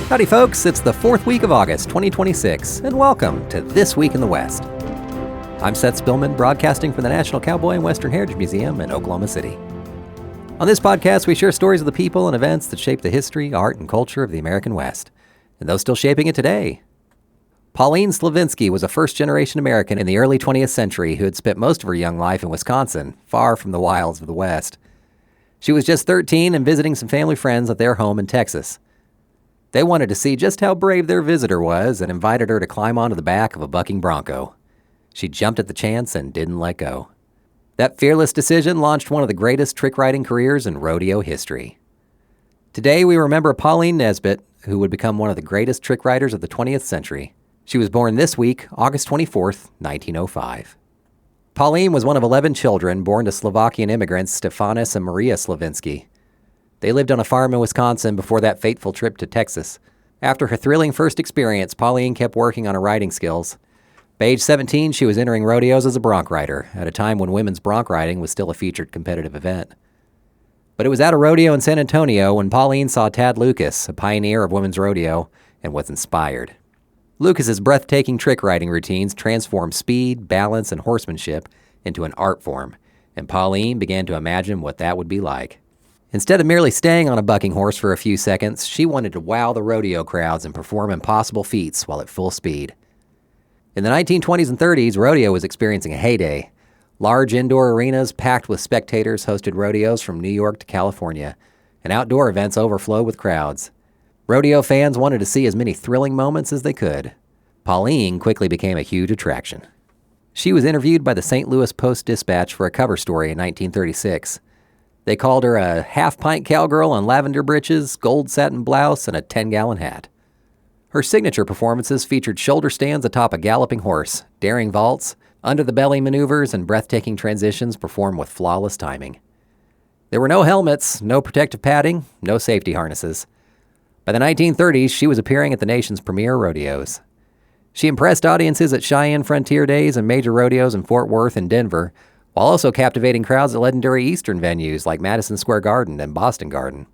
Howdy folks, it's the 4th week of August 2026, and welcome to This Week in the West. I'm Seth Spillman, broadcasting from the National Cowboy and Western Heritage Museum in Oklahoma City. On this podcast, we share stories of the people and events that shape the history, art, and culture of the American West, and those still shaping it today. Pauline Slavinsky was a first-generation American in the early 20th century who had spent most of her young life in Wisconsin, far from the wilds of the West. She was just 13 and visiting some family friends at their home in Texas. They wanted to see just how brave their visitor was and invited her to climb onto the back of a bucking bronco. She jumped at the chance and didn't let go. That fearless decision launched one of the greatest trick riding careers in rodeo history. Today we remember Pauline Nesbitt, who would become one of the greatest trick riders of the 20th century. She was born this week, August 24th, 1905. Pauline was one of 11 children born to Slovakian immigrants Stefanis and Maria Slavinsky. They lived on a farm in Wisconsin before that fateful trip to Texas. After her thrilling first experience, Pauline kept working on her riding skills. By age 17, she was entering rodeos as a bronc rider, at a time when women's bronc riding was still a featured competitive event. But it was at a rodeo in San Antonio when Pauline saw Tad Lucas, a pioneer of women's rodeo, and was inspired. Lucas's breathtaking trick riding routines transformed speed, balance, and horsemanship into an art form, and Pauline began to imagine what that would be like. Instead of merely staying on a bucking horse for a few seconds, she wanted to wow the rodeo crowds and perform impossible feats while at full speed. In the 1920s and 30s, rodeo was experiencing a heyday. Large indoor arenas packed with spectators hosted rodeos from New York to California, and outdoor events overflowed with crowds. Rodeo fans wanted to see as many thrilling moments as they could. Pauline quickly became a huge attraction. She was interviewed by the St. Louis Post-Dispatch for a cover story in 1936. They called her a half-pint cowgirl in lavender breeches, gold satin blouse, and a 10-gallon hat. Her signature performances featured shoulder stands atop a galloping horse, daring vaults, under-the-belly maneuvers, and breathtaking transitions performed with flawless timing. There were no helmets, no protective padding, no safety harnesses. By the 1930s, she was appearing at the nation's premier rodeos. She impressed audiences at Cheyenne Frontier Days and major rodeos in Fort Worth and Denver, while also captivating crowds at legendary Eastern venues like Madison Square Garden and Boston Garden.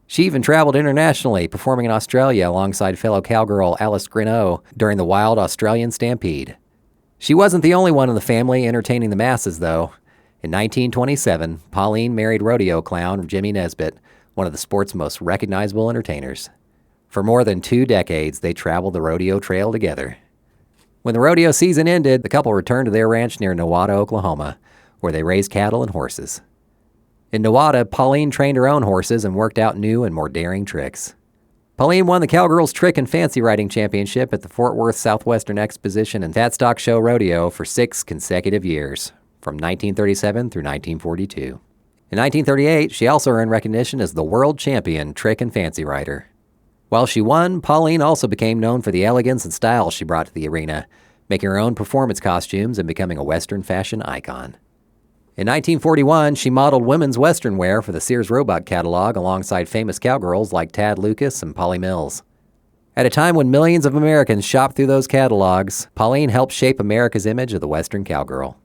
She even traveled internationally, performing in Australia alongside fellow cowgirl Alice Greenough during the wild Australian Stampede. She wasn't the only one in the family entertaining the masses, though. In 1927, Pauline married rodeo clown Jimmy Nesbitt, one of the sport's most recognizable entertainers. For more than 2 decades, they traveled the rodeo trail together. When the rodeo season ended, the couple returned to their ranch near Nowata, Oklahoma, where they raised cattle and horses. In Nowata, Pauline trained her own horses and worked out new and more daring tricks. Pauline won the Cowgirls Trick and Fancy Riding Championship at the Fort Worth Southwestern Exposition and Fat Stock Show Rodeo for 6 consecutive years, from 1937 through 1942. In 1938, she also earned recognition as the world champion trick and fancy rider. While she won, Pauline also became known for the elegance and style she brought to the arena, making her own performance costumes and becoming a Western fashion icon. In 1941, she modeled women's Western wear for the Sears Roebuck catalog alongside famous cowgirls like Tad Lucas and Polly Mills. At a time when millions of Americans shopped through those catalogs, Pauline helped shape America's image of the Western cowgirl.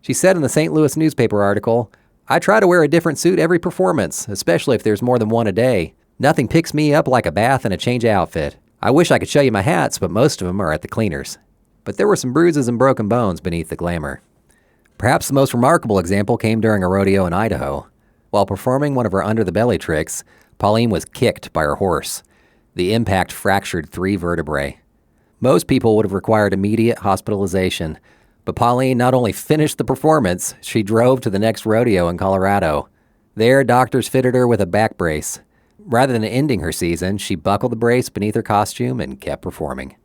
She said in the St. Louis newspaper article, "I try to wear a different suit every performance, especially if there's more than one a day. Nothing picks me up like a bath and a change of outfit. I wish I could show you my hats, but most of them are at the cleaners." But there were some bruises and broken bones beneath the glamour. Perhaps the most remarkable example came during a rodeo in Idaho. While performing one of her under-the-belly tricks, Pauline was kicked by her horse. The impact fractured 3 vertebrae. Most people would have required immediate hospitalization, but Pauline not only finished the performance, she drove to the next rodeo in Colorado. There, doctors fitted her with a back brace. Rather than ending her season, she buckled the brace beneath her costume and kept performing.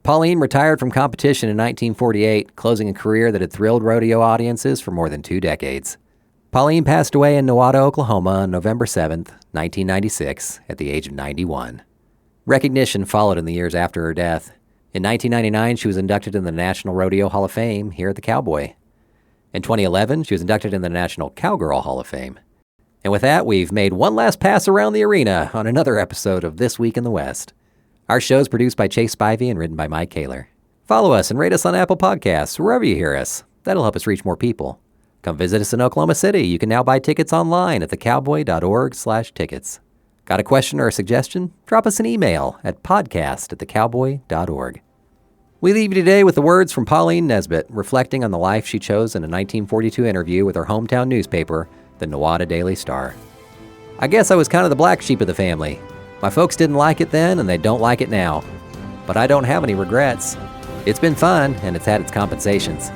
Pauline retired from competition in 1948, closing a career that had thrilled rodeo audiences for more than 2 decades. Pauline passed away in Nowata, Oklahoma on November 7, 1996, at the age of 91. Recognition followed in the years after her death. In 1999, she was inducted in the National Rodeo Hall of Fame here at the Cowboy. In 2011, she was inducted in the National Cowgirl Hall of Fame. And with that, we've made one last pass around the arena on another episode of This Week in the West. Our show is produced by Chase Spivey and written by Mike Kaler. Follow us and rate us on Apple Podcasts, wherever you hear us. That'll help us reach more people. Come visit us in Oklahoma City. You can now buy tickets online at thecowboy.org/tickets. Got a question or a suggestion? Drop us an email at podcast@thecowboy.org. We leave you today with the words from Pauline Nesbitt, reflecting on the life she chose in a 1942 interview with her hometown newspaper, the Nowata Daily Star. I guess I was kind of the black sheep of the family. My folks didn't like it then, and they don't like it now. But I don't have any regrets. It's been fun, and it's had its compensations.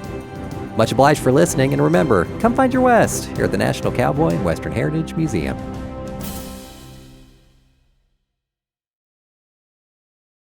Much obliged for listening, and remember, come find your West here at the National Cowboy and Western Heritage Museum.